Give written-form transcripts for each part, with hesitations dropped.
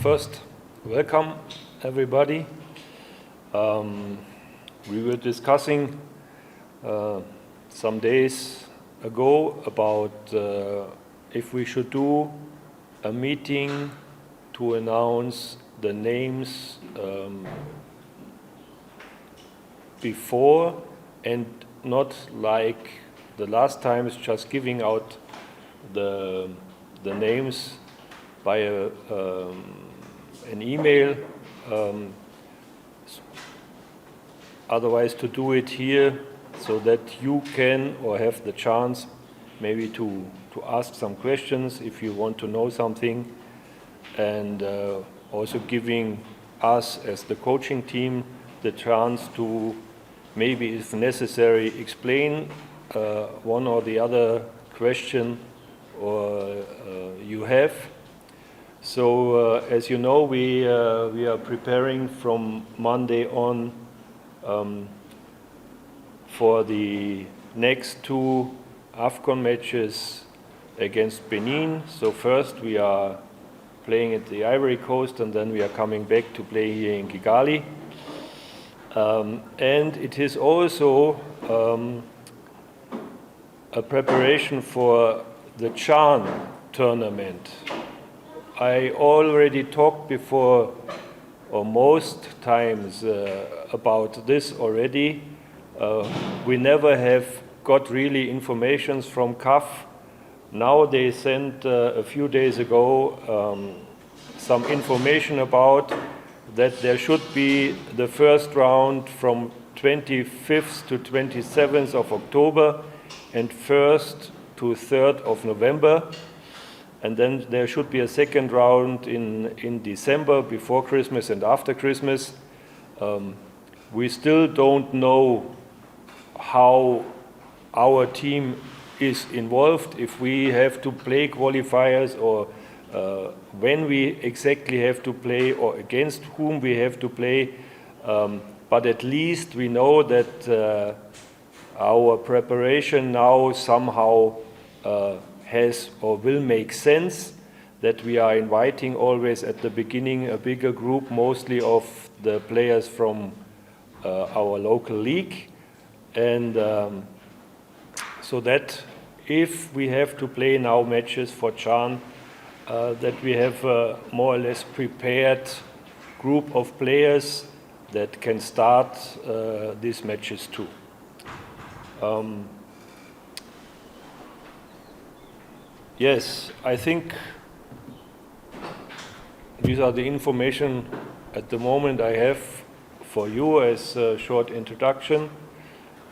First, welcome everybody. We were discussing some days ago about if we should do a meeting to announce the names before and not like the last times just giving out the names by an email. Otherwise, to do it here so that you can or have the chance maybe to ask some questions if you want to know something, and also giving us as the coaching team the chance to maybe, if necessary, explain one or the other question or you have. So as you know, we are preparing from Monday on for the next two AFCON matches against Benin. So first we are playing at the Ivory Coast, and then we are coming back to play here in Kigali. And it is also a preparation for the CHAN tournament. I already talked before, or most times, about this already. We never have got really informations from CAF. Now they sent a few days ago some information about that there should be the first round from 25th to 27th of October and 1st to 3rd of November. And then there should be a second round in December, before Christmas and after Christmas. We still don't know how our team is involved, if we have to play qualifiers, or when we exactly have to play, or against whom we have to play. But at least we know that our preparation now somehow has or will make sense, that we are inviting always at the beginning a bigger group, mostly of the players from our local league. And so that if we have to play now matches for CHAN, that we have a more or less prepared group of players that can start these matches too. Yes, I think these are the information at the moment I have for you as a short introduction.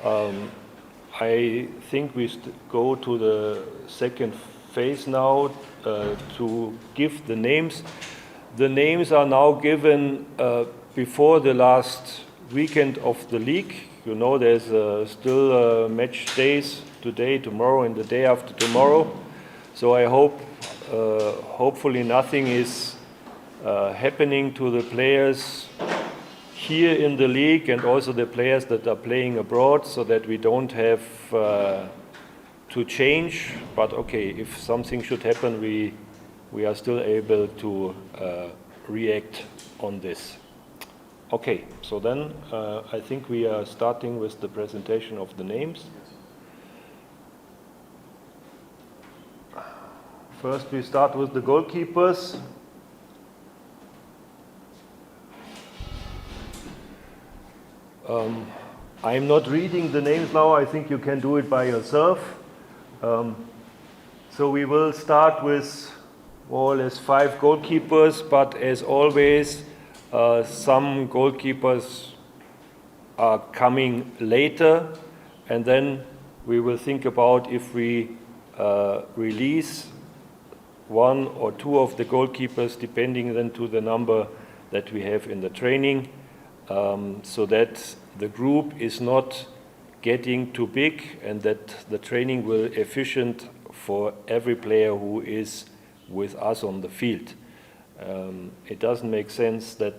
I think we go to the second phase now to give the names. The names are now given before the last weekend of the league. You know, there's still match days today, tomorrow, and the day after tomorrow. So I hope, hopefully nothing is happening to the players here in the league and also the players that are playing abroad, so that we don't have to change. But okay, if something should happen, we are still able to react on this. Okay, so then I think we are starting with the presentation of the names. First, we start with the goalkeepers. I'm not reading the names now. I think you can do it by yourself. So we will start with more or less 5 goalkeepers, but as always, some goalkeepers are coming later, and then we will think about if we release 1 or 2 of the goalkeepers, depending then to the number that we have in the training, so that the group is not getting too big and that the training will be efficient for every player who is with us on the field. It doesn't make sense that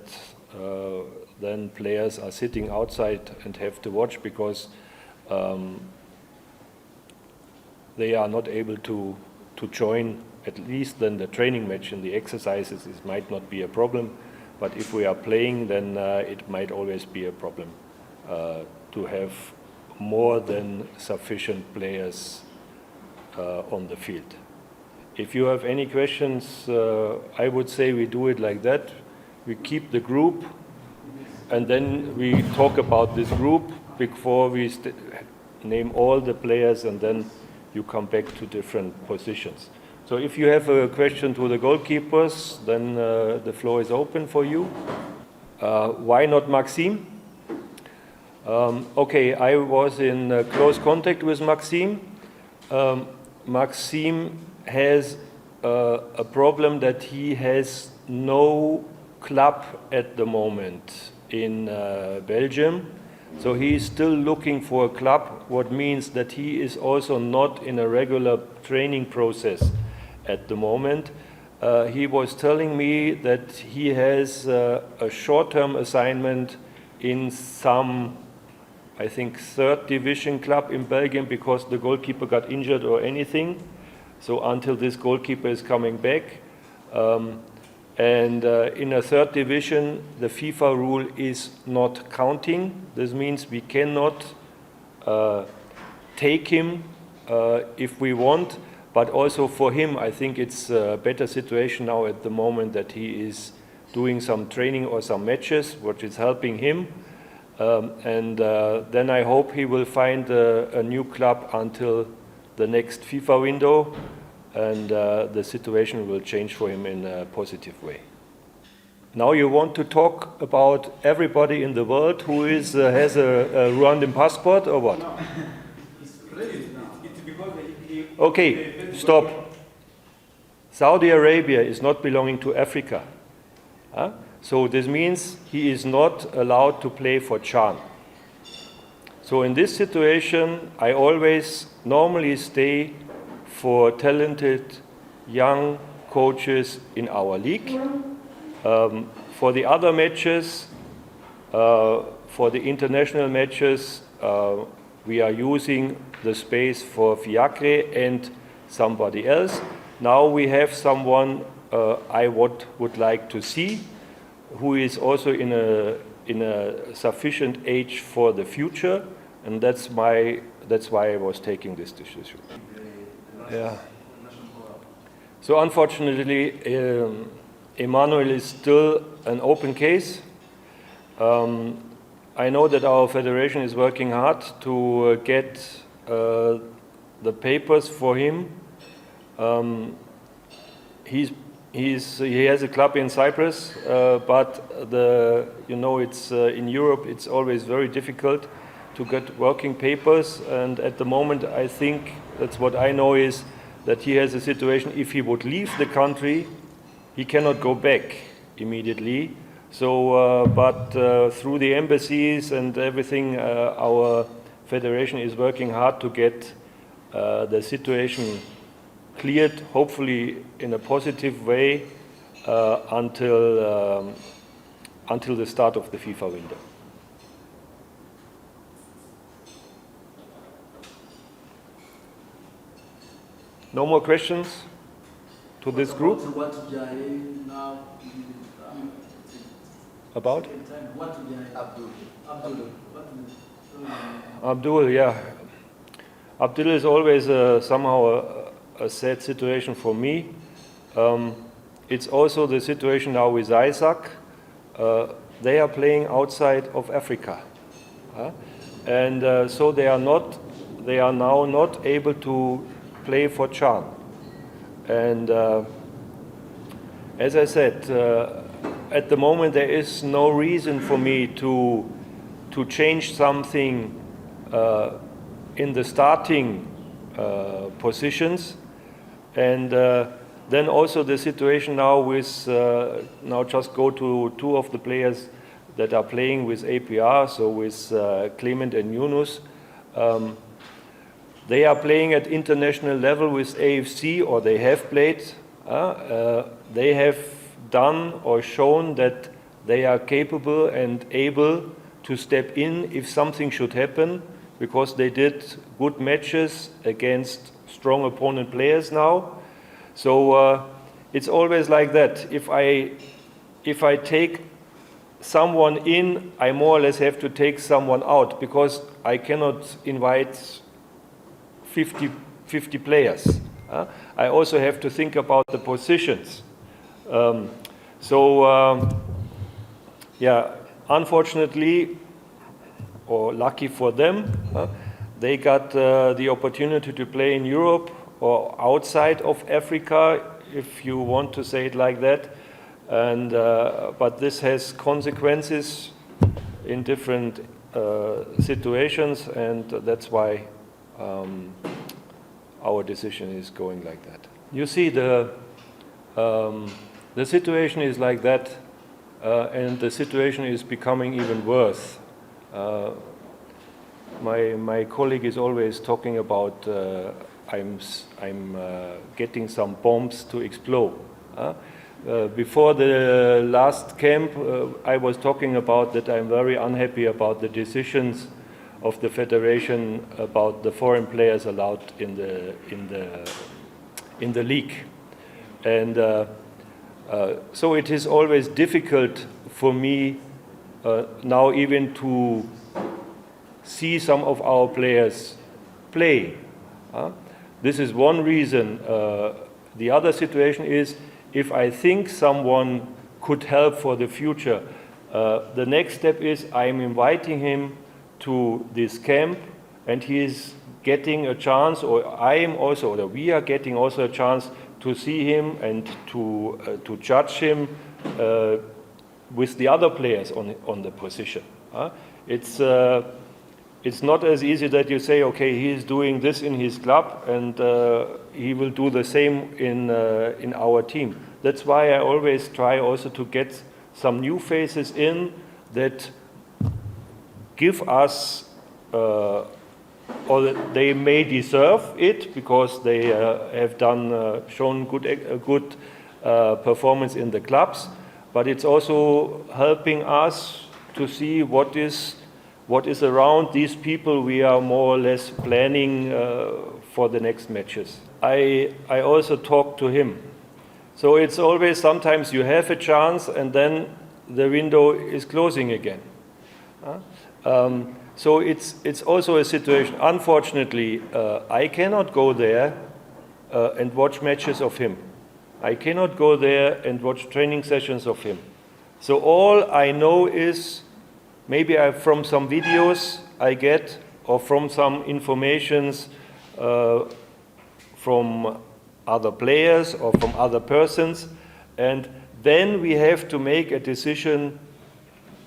then players are sitting outside and have to watch, because they are not able to join at least then the training match and the exercises, it might not be a problem. But if we are playing, then it might always be a problem to have more than sufficient players on the field. If you have any questions, I would say we do it like that. We keep the group, and then we talk about this group before we name all the players, and then you come back to different positions. So if you have a question to the goalkeepers, then the floor is open for you. Why not Maxim? Okay, I was in close contact with Maxim. Maxim has a problem that he has no club at the moment in Belgium. So he is still looking for a club, what means that he is also not in a regular training process at the moment. He was telling me that he has a short-term assignment in some, I think, third division club in Belgium because the goalkeeper got injured or anything. So until this goalkeeper is coming back. In a third division, the FIFA rule is not counting. This means we cannot take him if we want. But also for him, I think it's a better situation now at the moment that he is doing some training or some matches, which is helping him. Then I hope he will find a new club until the next FIFA window, and the situation will change for him in a positive way. Now you want to talk about everybody in the world who has a Rwandan passport or what? No. It's ready now. It's because Okay, stop. Saudi Arabia is not belonging to Africa. So this means he is not allowed to play for Chan. So in this situation, I always normally stay for talented young coaches in our league. For the other matches, for the international matches, we are using the space for Fiacre and somebody else. Now we have someone I would like to see, who is also in a sufficient age for the future, and that's why I was taking this decision. Yeah. So unfortunately, Emmanuel is still an open case. I know that our federation is working hard to get the papers for him. He has a club in Cyprus, but it's in Europe. It's always very difficult to get working papers, and at the moment, I think that's what I know is that he has a situation. If he would leave the country, he cannot go back immediately. So, but through the embassies and everything, our federation is working hard to get the situation cleared, hopefully in a positive way, until the start of the FIFA window. No more questions to this group? About? Abdul, yeah. Abdul is always somehow a sad situation for me. It's also the situation now with Isaac. They are playing outside of Africa. And so they are now not able to play for Chan. And as I said, at the moment there is no reason for me to change something in the starting positions. And then also the situation now with, now just go to two of the players that are playing with APR, so with Clement and Yunus. They are playing at international level with AFC, or they have played. They have done or shown that they are capable and able to step in if something should happen, because they did good matches against strong opponent players now. So it's always like that. If I take someone in, I more or less have to take someone out, because I cannot invite 50 players. I also have to think about the positions. Yeah, unfortunately, or lucky for them, they got the opportunity to play in Europe or outside of Africa, if you want to say it like that. And but this has consequences in different situations, and that's why our decision is going like that. You see, the situation is like that, and the situation is becoming even worse. My colleague is always talking about I'm getting some bombs to explode. Before the last camp, I was talking about that I'm very unhappy about the decisions of the federation about the foreign players allowed in the league, and so it is always difficult for me now even to see some of our players play. This is one reason. The other situation is, if I think someone could help for the future, the next step is I'm inviting him to this camp, and he is getting a chance, or I am also, or we are getting also a chance to see him and to judge him with the other players on the position. It's not as easy that you say, okay, he is doing this in his club, and he will do the same in our team. That's why I always try also to get some new faces in that give us, or they may deserve it because they have shown good performance in the clubs, but it's also helping us to see what is around these people we are more or less planning for the next matches. I also talk to him. So it's always, sometimes you have a chance and then the window is closing again. So it's also a situation. Unfortunately, I cannot go there and watch matches of him. I cannot go there and watch training sessions of him. So all I know is, maybe from some videos I get, or from some informations from other players or from other persons, and then we have to make a decision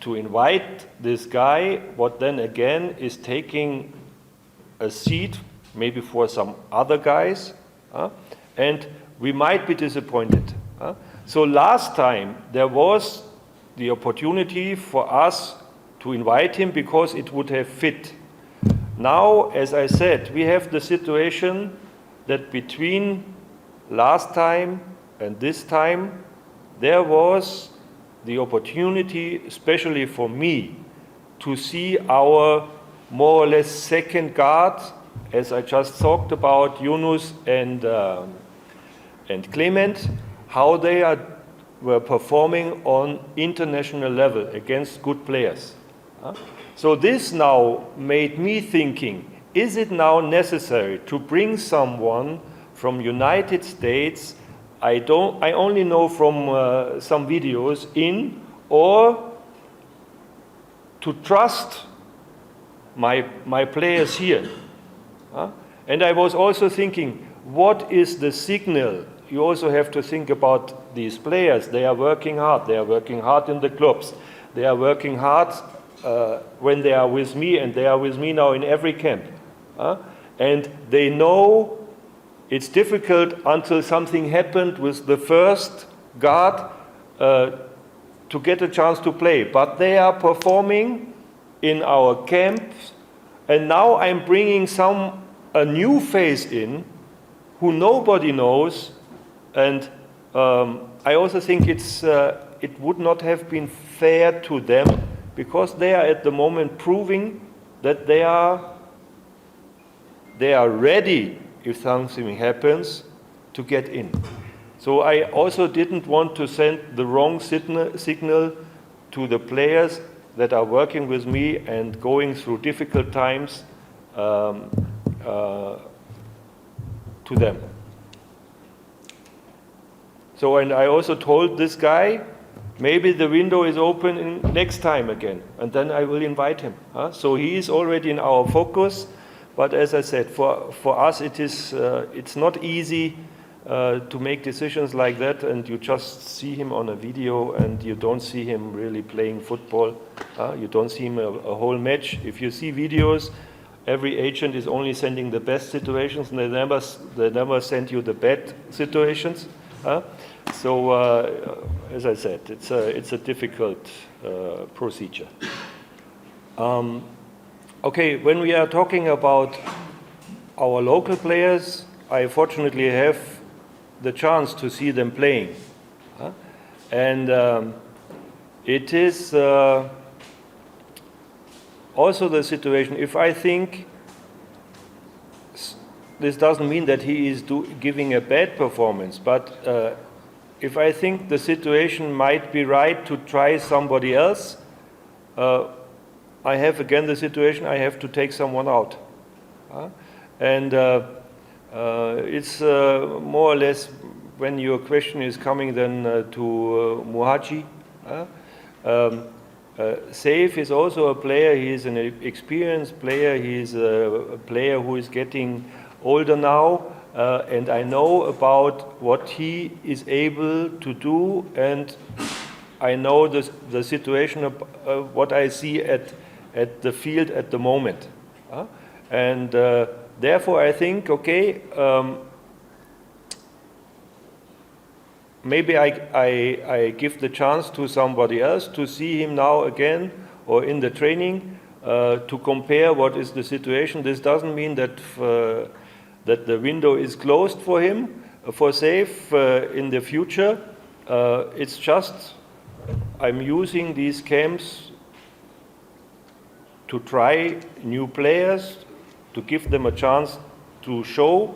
to invite this guy, what then again is taking a seat maybe for some other guys, and we might be disappointed. So last time there was the opportunity for us to invite him because it would have fit. Now, as I said, we have the situation that between last time and this time, there was the opportunity, especially for me, to see our more or less second guard, as I just talked about, Yunus and Clement, how they were performing on international level against good players. So this now made me thinking, is it now necessary to bring someone from United States, I only know from some videos, in, or to trust my players here? And I was also thinking, what is the signal? You also have to think about these players. They are working hard. They are working hard in the clubs. They are working hard when they are with me, and they are with me now in every camp. And they know it's difficult until something happened with the first guard to get a chance to play. But they are performing in our camps, and now I'm bringing a new face in who nobody knows, and I also think it would not have been fair to them, because they are at the moment proving that they are ready, if something happens, to get in. So I also didn't want to send the wrong signal to the players that are working with me and going through difficult times to them. So, and I also told this guy, maybe the window is open next time again, and then I will invite him. So he is already in our focus, but as I said, for us it's not easy to make decisions like that, and you just see him on a video and you don't see him really playing football. You don't see him a whole match. If you see videos, every agent is only sending the best situations, and they never send you the bad situations. So, as I said, it's a difficult procedure. Okay, when we are talking about our local players, I fortunately have the chance to see them playing. And it is also the situation, if I think this doesn't mean that he is giving a bad performance, but if I think the situation might be right to try somebody else, I have again the situation I have to take someone out. And it's more or less when your question is coming then to Muhaji. Saif is also a player, he is an experienced player, he is a player who is getting older now, and I know about what he is able to do, and I know the situation of what I see at the field at the moment. And therefore I think, okay, maybe I give the chance to somebody else to see him now again or in the training to compare what is the situation. This doesn't mean that that the window is closed for him, for Saif in the future. It's just I'm using these camps to try new players, to give them a chance to show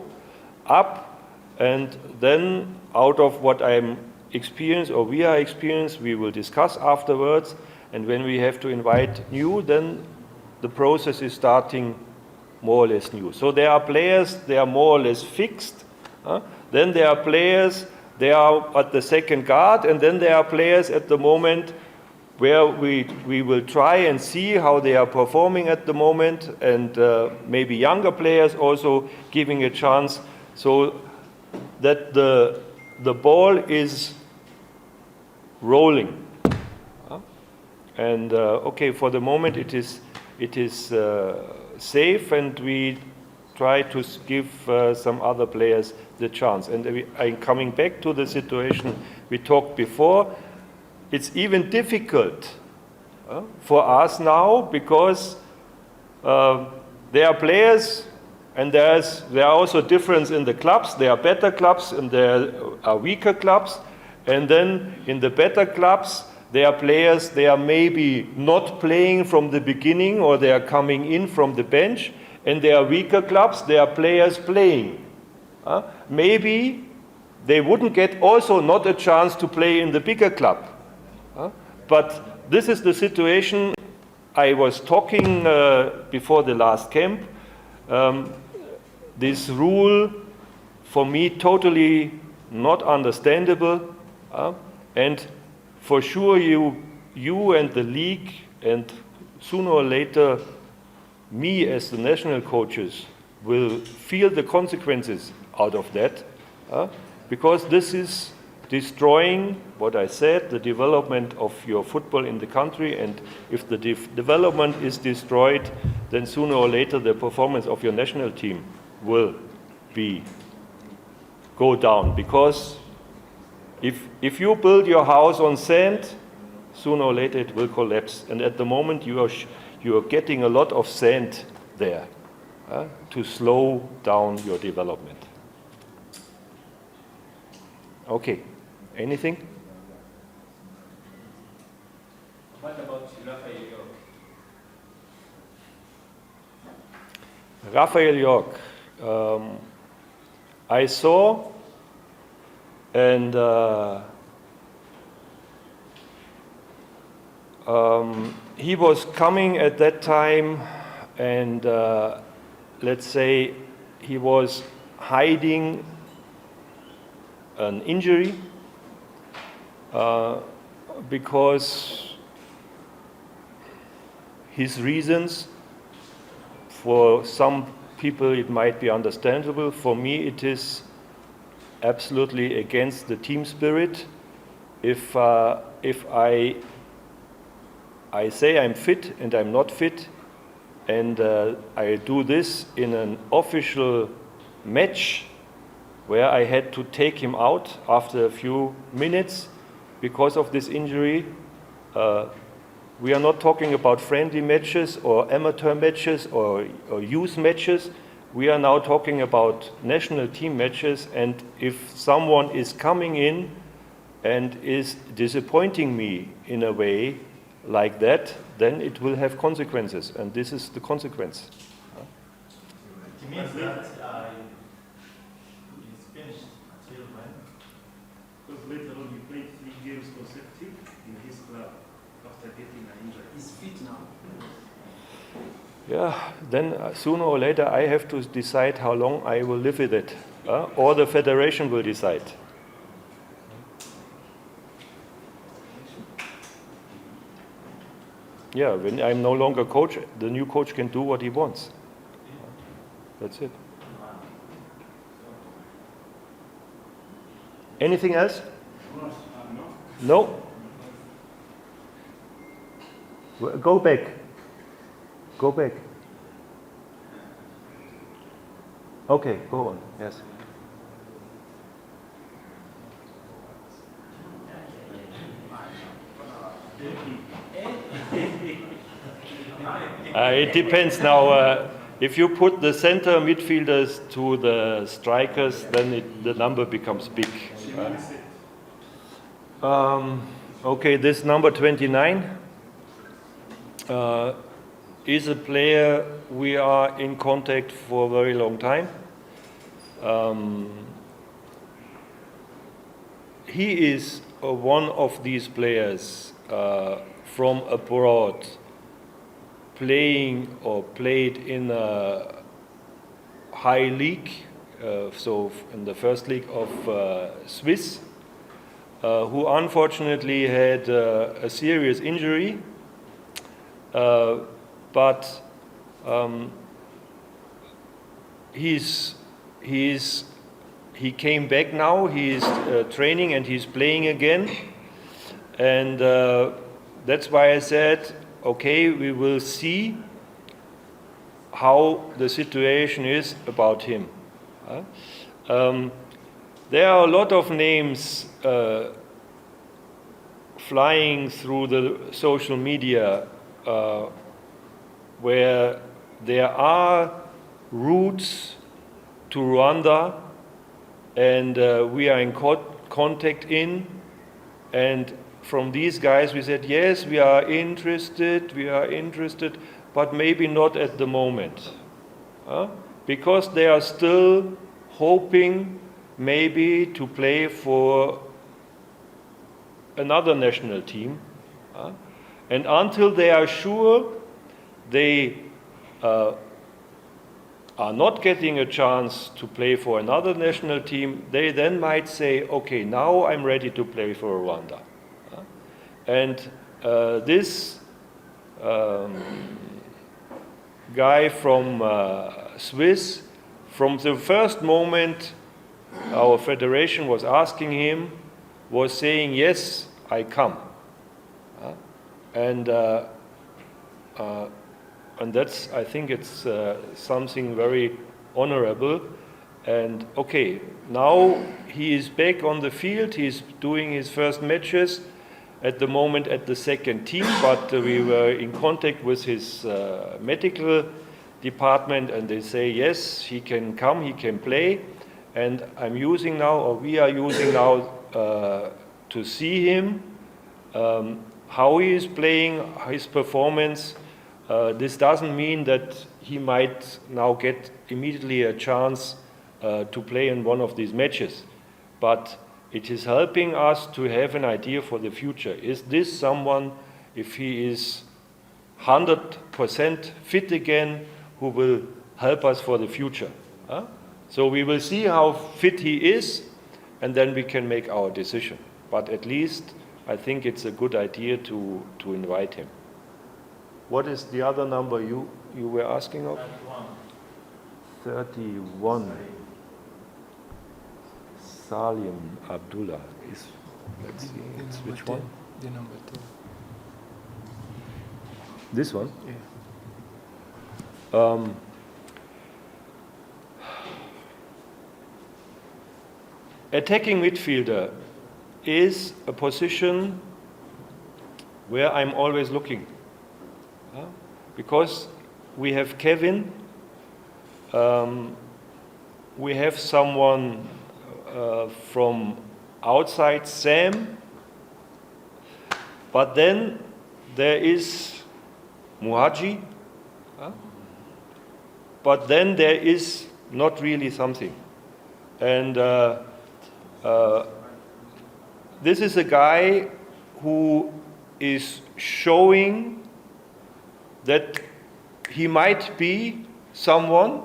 up, and then out of what I'm experienced or we are experienced, we will discuss afterwards, and when we have to invite new, then the process is starting more or less new. So there are players, they are more or less fixed. Then there are players, they are at the second guard, and then there are players at the moment where we will try and see how they are performing at the moment, and maybe younger players also giving a chance, so that the ball is rolling. And okay, for the moment it is safe, and we try to give some other players the chance. And I'm coming back to the situation we talked before. It's even difficult for us now because there are players, and there are also difference in the clubs. There are better clubs and there are weaker clubs. And then in the better clubs, there are players, they are maybe not playing from the beginning, or they are coming in from the bench. And there are weaker clubs, there are players playing. Maybe they wouldn't get also not a chance to play in the bigger club. But this is the situation I was talking before the last camp. This rule, for me, totally not understandable. And for sure you and the league, and sooner or later me as the national coaches, will feel the consequences out of that, because this is destroying, what I said, the development of your football in the country. And if the development is destroyed, then sooner or later the performance of your national team will go down. Because if you build your house on sand, sooner or later it will collapse. And at the moment you are getting a lot of sand there to slow down your development. Okay, anything? What about Raphael York? Raphael York. I saw And he was coming at that time, and let's say he was hiding an injury because his reasons, for some people it might be understandable. For me it is absolutely against the team spirit. If I say I'm fit and I'm not fit, and I do this in an official match where I had to take him out after a few minutes because of this injury. We are not talking about friendly matches or amateur matches or youth matches. We are now talking about national team matches, and if someone is coming in and is disappointing me in a way like that, then it will have consequences, and this is the consequence. It means that it's finished until when? Because later on he played 3 games consecutive in his club after getting an injury. He's fit now. Yeah, then sooner or later I have to decide how long I will live with it, or the federation will decide. Yeah, when I'm no longer coach, the new coach can do what he wants. That's it. Anything else? No? Go back. Go back. Okay, go on. Yes. It depends now. If you put the center midfielders to the strikers, then the number becomes big. Okay, this number 29 is a player we are in contact for a very long time. He is one of these players from abroad, playing or played in a high league, so in the first league of Swiss, who unfortunately had a serious injury, but he came back now. He is training and he's playing again, and that's why I said, okay, we will see how the situation is about him. There are a lot of names flying through the social media where there are routes to Rwanda, and we are in contact in, and from these guys we said, yes, we are interested, but maybe not at the moment. Because they are still hoping maybe to play for another national team. And until they are sure they are not getting a chance to play for another national team, they then might say, okay, now I'm ready to play for Rwanda. And this guy from Swiss, from the first moment our federation was asking him, was saying, yes, I come. And that's, I think it's something very honorable. And okay, now he is back on the field, he's doing his first matches, at the moment at the second team, but we were in contact with his medical department, and they say, yes, he can come, he can play. And I'm using now, or we are using now, to see him, how he is playing, his performance. This doesn't mean that he might now get immediately a chance to play in one of these matches. But it is helping us to have an idea for the future. Is this someone, if he is 100% fit again, who will help us for the future? Huh? So we will see how fit he is, and then we can make our decision. But at least I think it's a good idea to invite him. What is the other number you were asking of? 31. Salim Abdullah is, let's see, it's which one? The number 2. This one? Yeah. Attacking midfielder is a position where I'm always looking. Because we have Kevin, we have someone from outside, Sam, but then there is Muhaji, but then there is not really something. And this is a guy who is showing that he might be someone,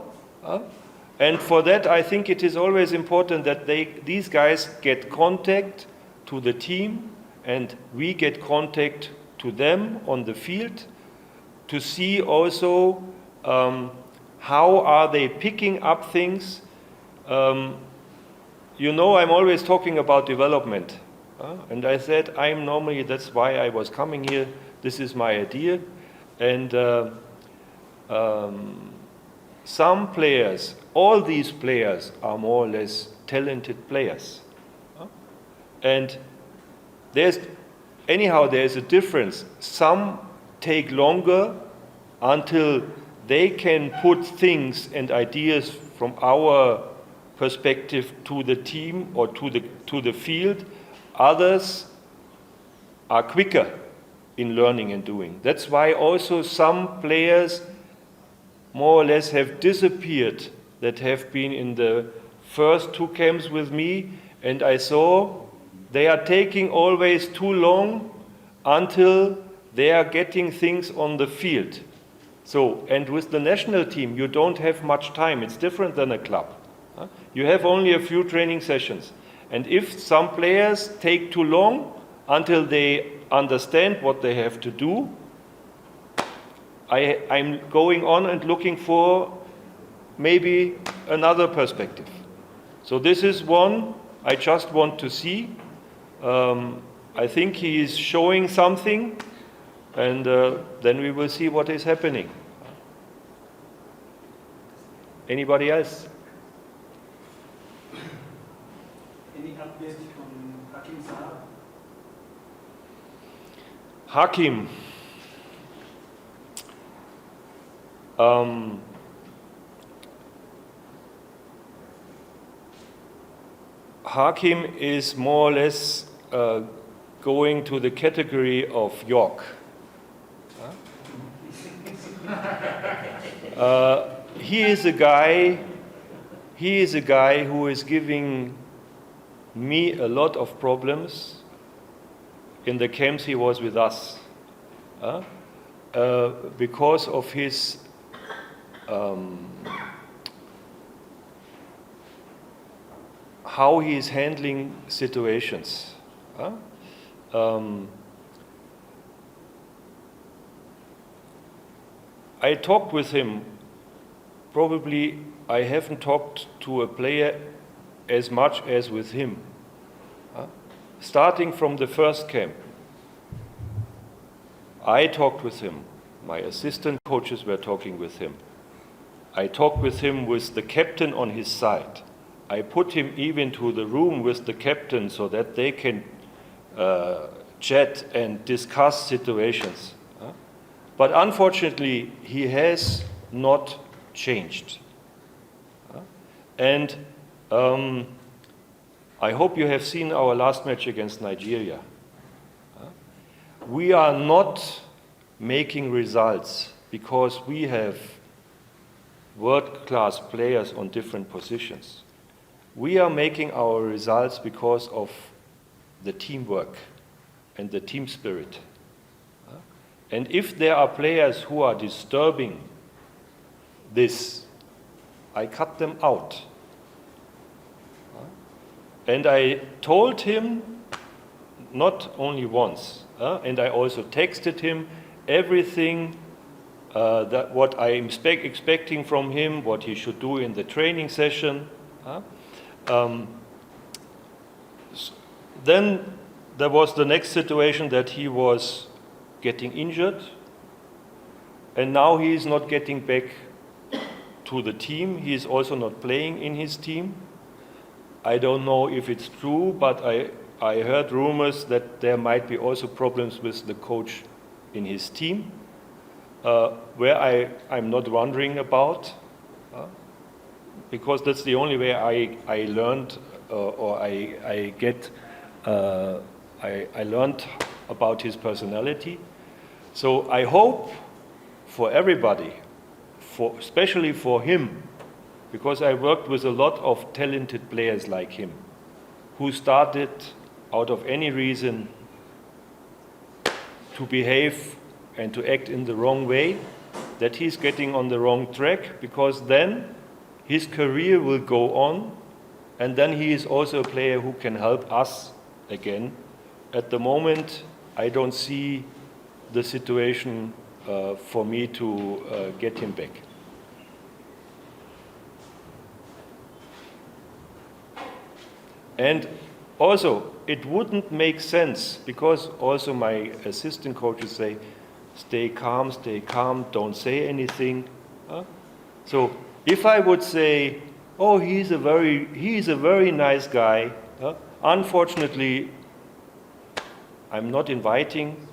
and for that I think it is always important that these guys get contact to the team and we get contact to them on the field to see also how are they picking up things. You know, I'm always talking about development, and I said that's why I was coming here, this is my idea. And some players, all these players are more or less talented players. And there's a difference. Some take longer until they can put things and ideas from our perspective to the team or to the field. Others are quicker in learning and doing. That's why also some players more or less have disappeared that have been in the first 2 camps with me, and I saw they are taking always too long until they are getting things on the field. So, and with the national team, you don't have much time. It's different than a club. You have only a few training sessions. And if some players take too long until they understand what they have to do, I'm going on and looking for maybe another perspective. So this is one I just want to see. I think he is showing something, and then we will see what is happening. Anybody else? Any updates from Hakim Saab? Hakim. Hakim is more or less going to the category of York. He is a guy who is giving me a lot of problems in the camps he was with us, because of his how he is handling situations. I talked with him. Probably I haven't talked to a player as much as with him. Starting from the first camp, I talked with him. My assistant coaches were talking with him. I talked with him with the captain on his side. I put him even to the room with the captain so that they can chat and discuss situations. But unfortunately, he has not changed. And I hope you have seen our last match against Nigeria. We are not making results because we have world-class players on different positions. we are making our results because of the teamwork and the team spirit. And if there are players who are disturbing this, I cut them out. And I told him, not only once, and I also texted him everything that what I am expecting from him, what he should do in the training session. Then there was the next situation that he was getting injured, and now he is not getting back to the team. He is also not playing in his team. I don't know if it's true, but I heard rumors that there might be also problems with the coach in his team, where I'm not wondering about, because that's the only way I learned or I learned about his personality. So I hope for everybody, especially for him, because I worked with a lot of talented players like him, who started out of any reason to behave and to act in the wrong way, that he's getting on the wrong track, because then his career will go on, and then he is also a player who can help us again. At the moment, I don't see the situation for me to get him back. And also, it wouldn't make sense, because also my assistant coaches say, stay calm, don't say anything. So if I would say, oh, he's a very nice guy, unfortunately, I'm not inviting.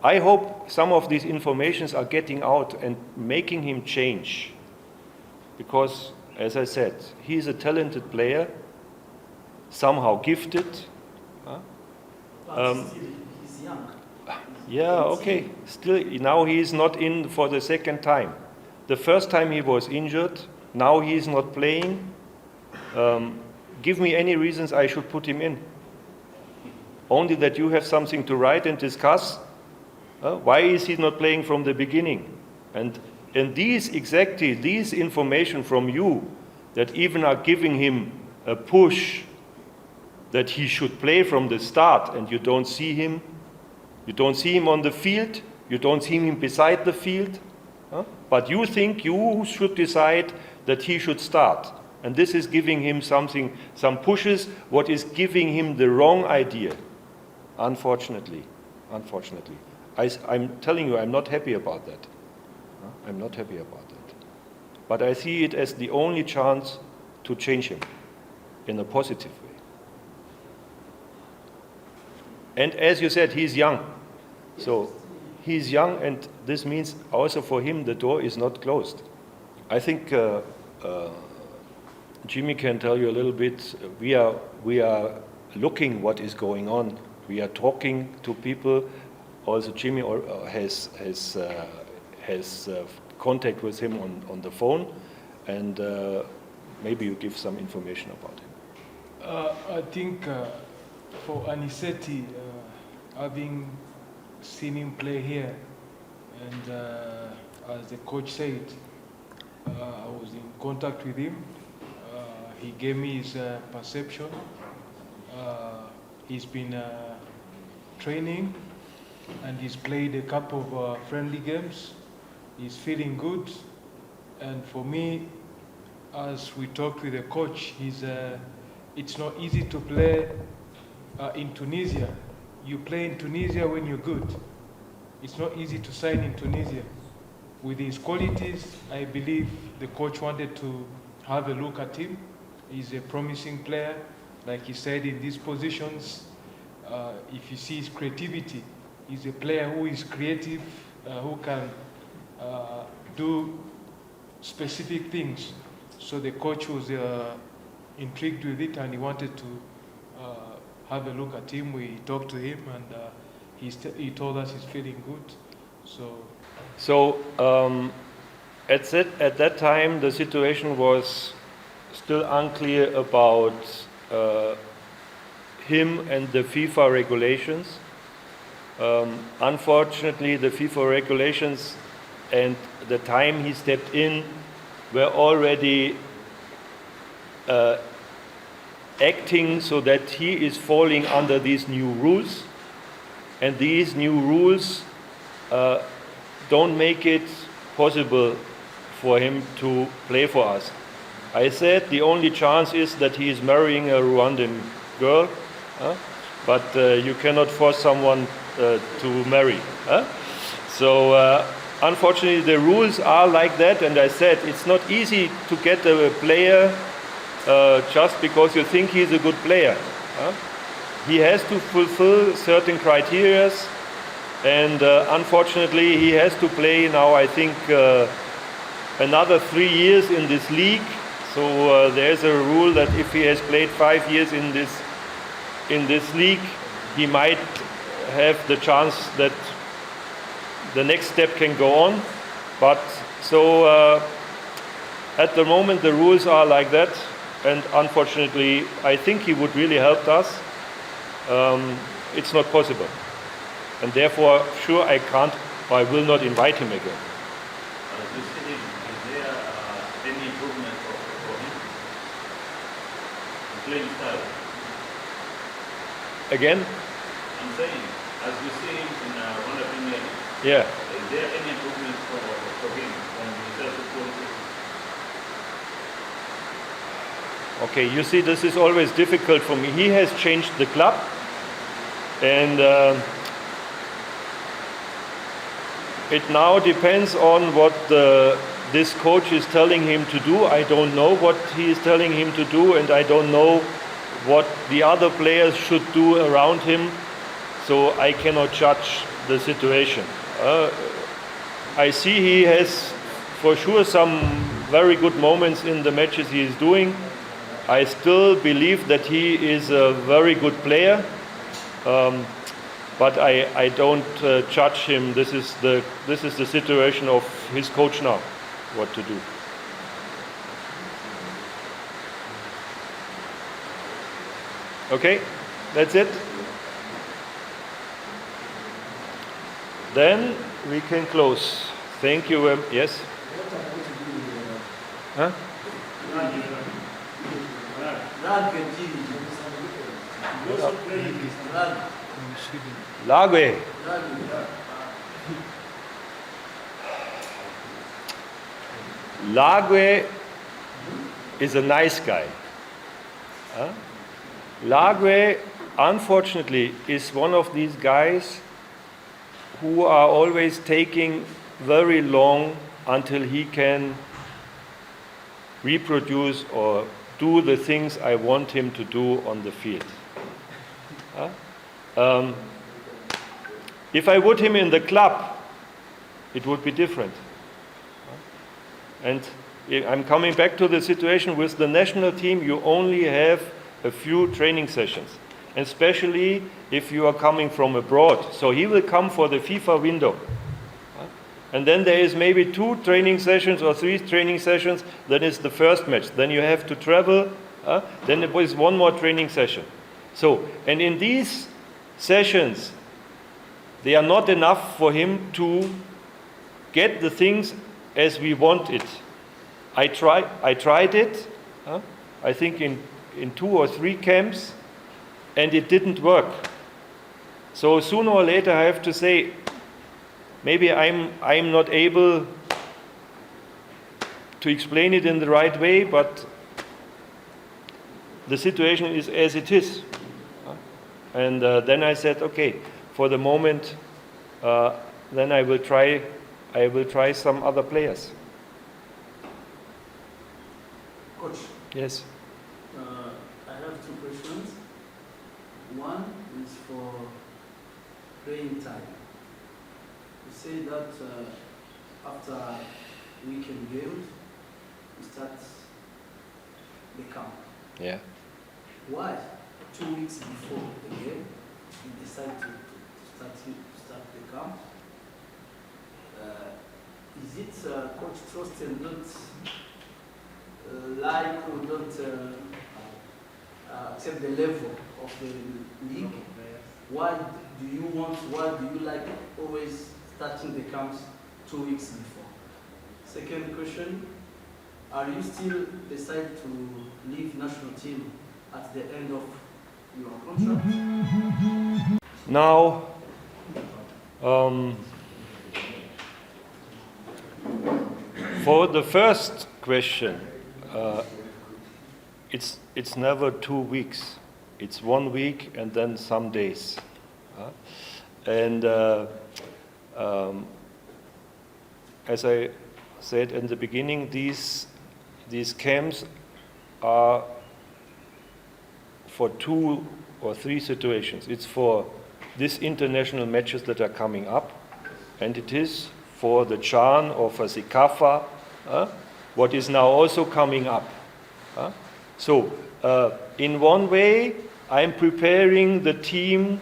I hope some of these informations are getting out and making him change. Because, as I said, he's a talented player, somehow gifted. He's young. Yeah, okay. Still, now he is not in for the second time. The first time he was injured, now he is not playing. Give me any reasons I should put him in. Only that you have something to write and discuss. Why is he not playing from the beginning? And these information from you that even are giving him a push that he should play from the start, and you don't see him on the field, you don't see him beside the field, but you think you should decide that he should start. And this is giving him some pushes, what is giving him the wrong idea, unfortunately. I'm telling you, I'm not happy about that. I'm not happy about that. But I see it as the only chance to change him in a positive way. And as you said, he's young. So he's young, and this means also for him the door is not closed. I think Jimmy can tell you a little bit. We are looking what is going on. We are talking to people. Also, Jimmy has contact with him on the phone, and maybe you give some information about him. I think for Anisetti, having seen him play here, and as the coach said, I was in contact with him. He gave me his perception. He's been training, and he's played a couple of friendly games. He's feeling good, and for me, as we talked with the coach, it's not easy to play in Tunisia. You play in Tunisia when you're good. It's not easy to sign in Tunisia. With his qualities, I believe the coach wanted to have a look at him. He's a promising player. Like he said, in these positions, if you see his creativity, he's a player who is creative, who can do specific things. So the coach was intrigued with it, and he wanted to have a look at him. We talked to him, and he told us he's feeling good. So at that time, the situation was still unclear about him and the FIFA regulations. Unfortunately, the FIFA regulations and the time he stepped in were already acting so that he is falling under these new rules. And these new rules don't make it possible for him to play for us. I said the only chance is that he is marrying a Rwandan girl, but you cannot force someone to marry. So unfortunately the rules are like that, and I said it's not easy to get a player just because you think he's a good player. He has to fulfill certain criteria, and unfortunately he has to play now, I think, another 3 years in this league. So there's a rule that if he has played 5 years in this league, he might have the chance that the next step can go on. But so at the moment the rules are like that, and unfortunately I think he would really help us. It's not possible, and therefore sure I can't or I will not invite him again. As you see him, is there any improvement for him? The playing style? Again? I'm saying, as you see him in Rwanda Premier League, Yeah. is there any improvement for him from the self-football? Okay, you see, this is always difficult for me. He has changed the club, and it now depends on what this coach is telling him to do. I don't know what he is telling him to do, and I don't know what the other players should do around him, so I cannot judge the situation. I see he has for sure some very good moments in the matches he is doing. I still believe that he is a very good player, but I don't judge him. This is the situation of his coach now, what to do. Okay, that's it. Then we can close. Thank you. Yes? Huh? Lagwe. Lagwe is a nice guy. Lagwe, unfortunately, is one of these guys who are always taking very long until he can reproduce or do the things I want him to do on the field. If I put him in the club, it would be different. And I'm coming back to the situation with the national team. You only have a few training sessions, especially if you are coming from abroad. So he will come for the FIFA window. And then there is maybe 2 training sessions or 3 training sessions. Then it's the first match. Then you have to travel. Then there is 1 more training session. So, and in these sessions, they are not enough for him to get the things as we want it. I tried it, I think in 2 or 3 camps, and it didn't work. So sooner or later I have to say, maybe I'm not able to explain it in the right way, but the situation is as it is. And then I said, okay, for the moment, then I will try some other players. Coach, Yes. I have 2 questions. One is for playing time. You say that after weekend games, you start the camp. Yeah. Why 2 weeks before the game you decide to start the camp? Is it Coach Torsten not like or don't accept the level of the league, why do you like always starting the camps 2 weeks before? Second question, are you still decide to leave national team at the end of your contract? Now, for the first question, it's never 2 weeks. It's 1 week and then some days. And as I said in the beginning, these camps are for 2 or 3 situations. It's for these international matches that are coming up, and it is for the CHAN or for CECAFA, what is now also coming up. So, in one way, I'm preparing the team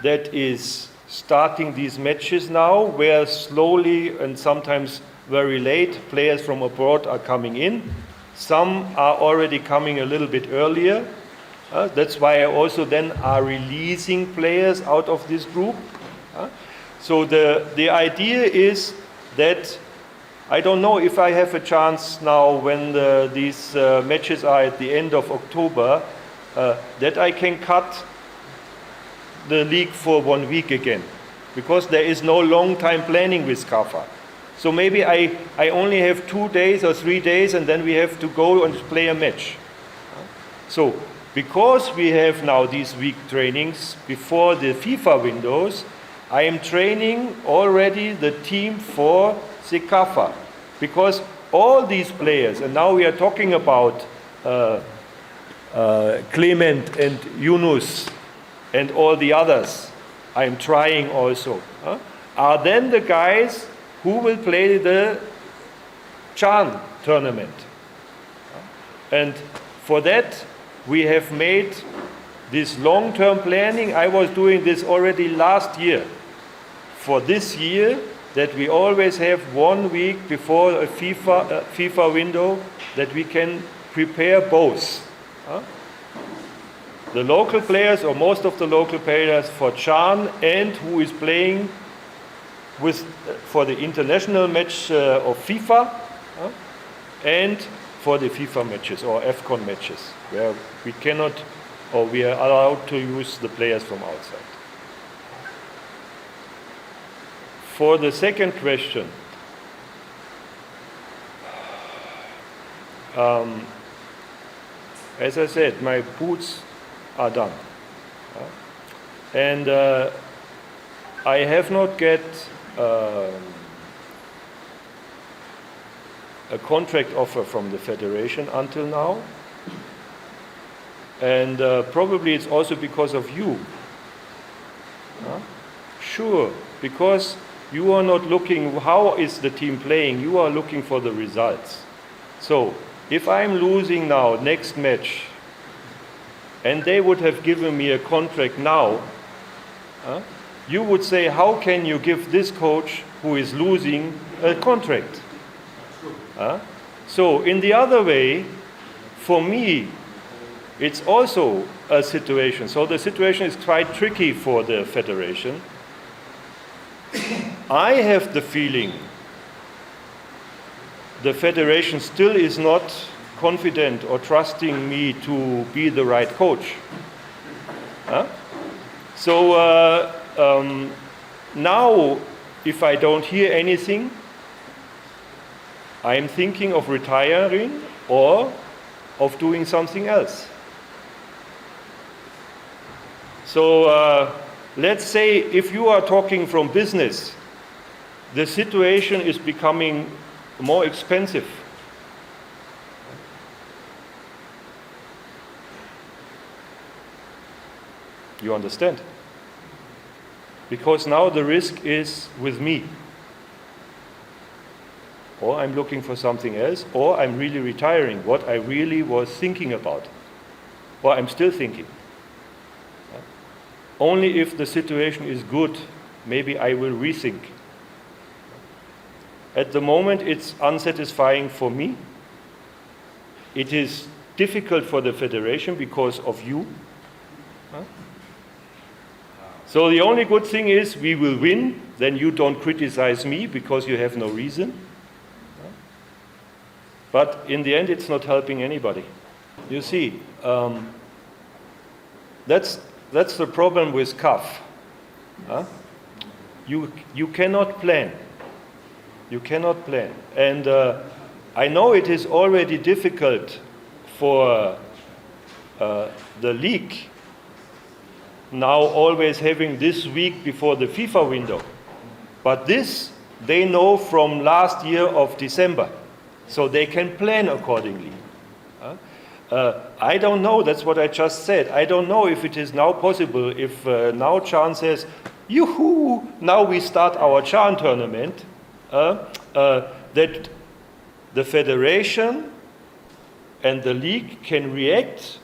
that is starting these matches now, where slowly and sometimes very late players from abroad are coming in. Some are already coming a little bit earlier. That's why I also then are releasing players out of this group. So the idea is that I don't know if I have a chance now when these matches are at the end of October, that I can cut the league for 1 week again, because there is no long time planning with CAFA. So maybe I only have 2 days or 3 days, and then we have to go and play a match. So because we have now these week trainings before the FIFA windows, I am training already the team for CECAFA, because all these players, and now we are talking about Clement and Yunus and all the others, I'm trying also, are then the guys who will play the CHAN tournament. And for that, we have made this long-term planning. I was doing this already last year. For this year, that we always have 1 week before a FIFA window, that we can prepare both. The local players, or most of the local players for CHAN, and who is playing for the international match of FIFA, and for the FIFA matches or AFCON matches, where we cannot, or we are allowed to use the players from outside. For the second question, as I said, my boots are done. And I have not get a contract offer from the federation until now. And probably it's also because of you. Sure, because you are not looking how is the team playing, you are looking for the results. So if I'm losing now next match, and they would have given me a contract now, you would say, how can you give this coach who is losing a contract? So in the other way, for me, it's also a situation. So the situation is quite tricky for the federation. I have the feeling the federation still is not confident or trusting me to be the right coach. So now, if I don't hear anything, I'm thinking of retiring or of doing something else. So let's say if you are talking from business, the situation is becoming more expensive. You understand? Because now the risk is with me. Or I'm looking for something else, or I'm really retiring, what I really was thinking about. Or I'm still thinking. Only if the situation is good, maybe I will rethink. At the moment, it's unsatisfying for me. it is difficult for the federation because of you. So the only good thing is we will win, then you don't criticize me because you have no reason. But in the end, it's not helping anybody. You see, that's the problem with CAF. You cannot plan. You cannot plan. And I know it is already difficult for the league now always having this week before the FIFA window. But this they know from last year of December. So they can plan accordingly. I don't know, that's what I just said. I don't know if it is now possible, if now Chan says, yoo-hoo, now we start our Chan tournament, that the federation and the league can react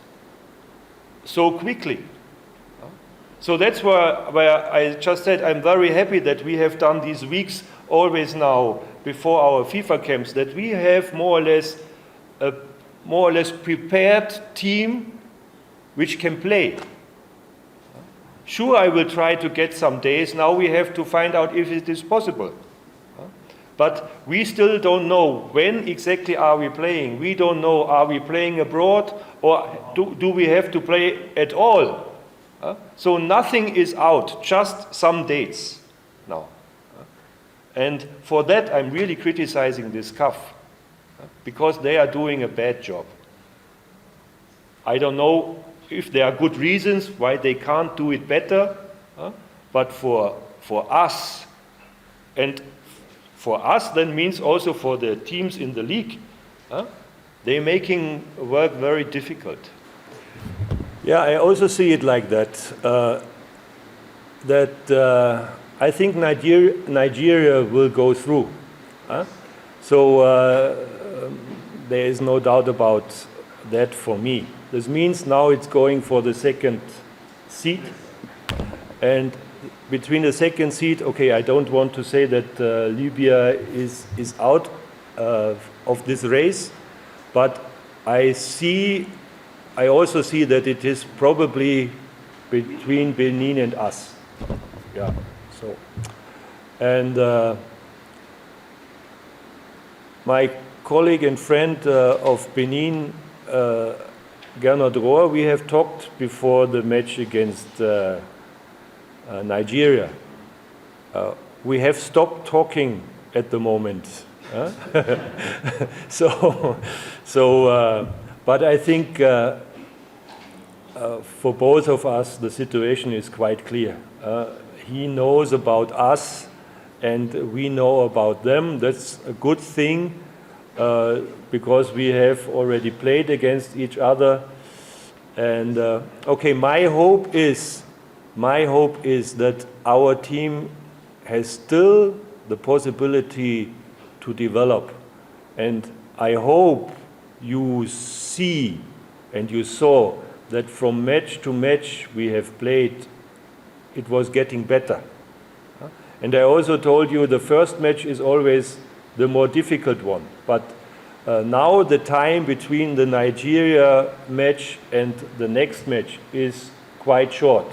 so quickly. So that's where I just said I'm very happy that we have done these weeks always now before our FIFA camps, that we have more or less prepared team which can play. Sure, I will try to get some days. Now we have to find out if it is possible. But we still don't know when exactly are we playing. We don't know, are we playing abroad or do we have to play at all? So nothing is out, just some dates now. And for that I'm really criticizing this CAF because they are doing a bad job. I don't know if there are good reasons why they can't do it better, but for us, and for us then means also for the teams in the league, they're making work very difficult. Yeah, I also see it like that. I think Nigeria will go through. So there is no doubt about that for me. This means now it's going for the second seed. And between the second seed, okay, I don't want to say that Libya is out of this race, but I also see that it is probably between Benin and us. Yeah. So, and my colleague and friend of Benin, Gernot Rohr, we have talked before the match against Nigeria. We have stopped talking at the moment. But I think for both of us, the situation is quite clear. He knows about us, and we know about them. That's a good thing, because we have already played against each other. And okay, my hope is that our team has still the possibility to develop. And I hope you see and you saw that from match to match we have played, it was getting better. And I also told you the first match is always the more difficult one. But now the time between the Nigeria match and the next match is quite short.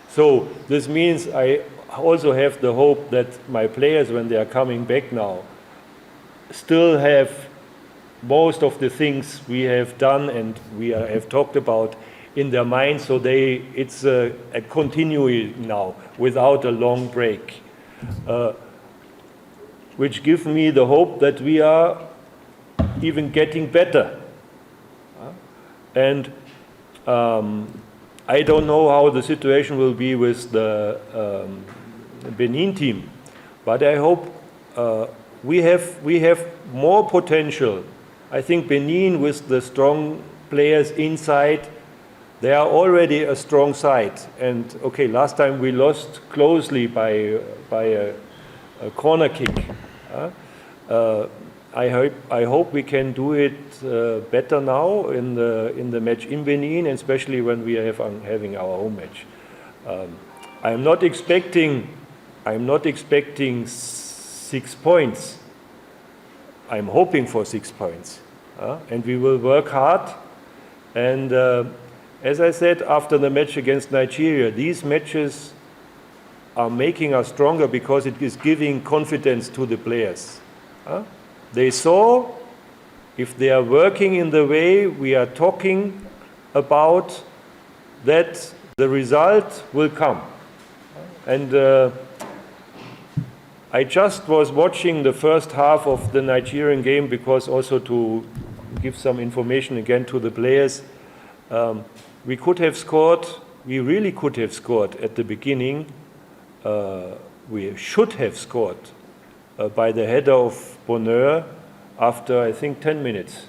So this means I also have the hope that my players, when they are coming back now, still have most of the things we have done and we have talked about in their mind, so it's a continuing now without a long break, which gives me the hope that we are even getting better. And I don't know how the situation will be with the Benin team, but I hope we have more potential. I think Benin, with the strong players inside, they are already a strong side. And okay, last time we lost closely by a corner kick. I hope we can do it better now in the match in Benin, especially when we are having our home match. I'm not expecting 6 points. I'm hoping for 6 points. and we will work hard. And as I said after the match against Nigeria, these matches are making us stronger because it is giving confidence to the players. They saw if they are working in the way we are talking about, that the result will come. And I just was watching the first half of the Nigerian game because also to give some information again to the players. We could have scored, we really could have scored at the beginning. We should have scored by the header of Bonheur after, I think, 10 minutes.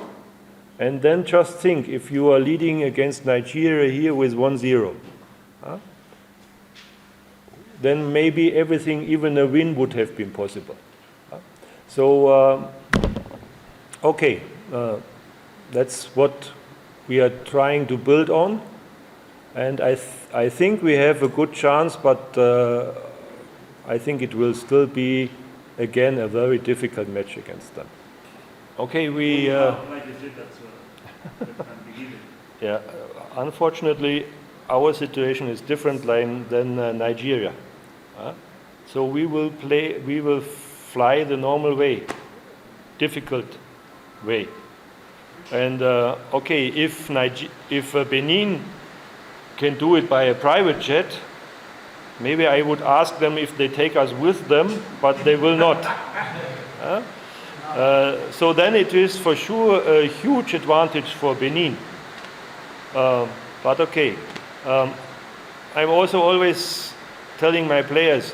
And then just think, if you are leading against Nigeria here with 1-0, then maybe everything, even a win, would have been possible. So, okay, that's what we are trying to build on. And I think we have a good chance, but I think it will still be, again, a very difficult match against them. Okay, we... yeah, unfortunately, our situation is different than Nigeria. So we will fly the normal way, difficult way. And okay, if Benin can do it by a private jet, maybe I would ask them if they take us with them, but they will not. So then it is for sure a huge advantage for Benin. But okay, I'm also always telling my players,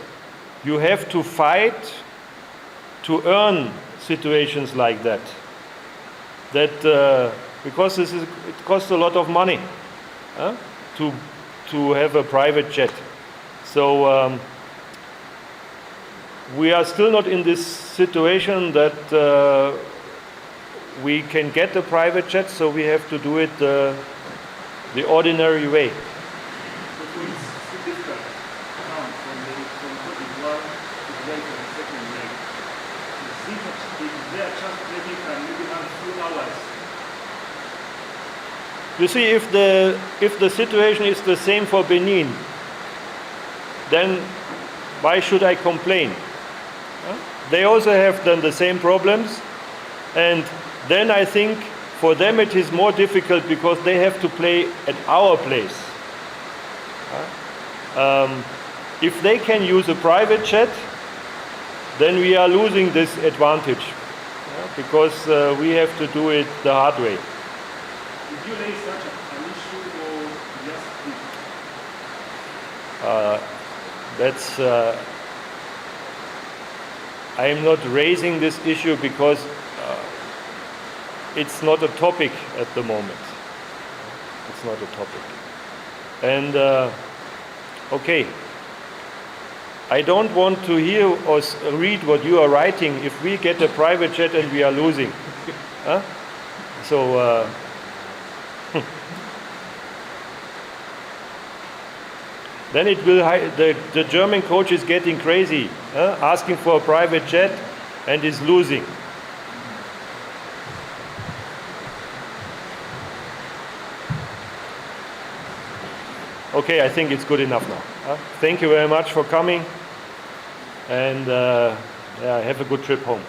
you have to fight to earn situations like that. Because it costs a lot of money to have a private jet. So we are still not in this situation that we can get a private jet, so we have to do it the ordinary way. You see, if the situation is the same for Benin, then why should I complain? They also have done the same problems, and then I think for them it is more difficult because they have to play at our place. If they can use a private jet, then we are losing this advantage because we have to do it the hard way. Did you raise such an issue or just I am not raising this issue because it's not a topic at the moment. It's not a topic. And okay, I don't want to hear or read what you are writing if we get a private jet and we are losing. So then it will. The German coach is getting crazy, asking for a private jet, and is losing. Okay, I think it's good enough now. Thank you very much for coming, and have a good trip home.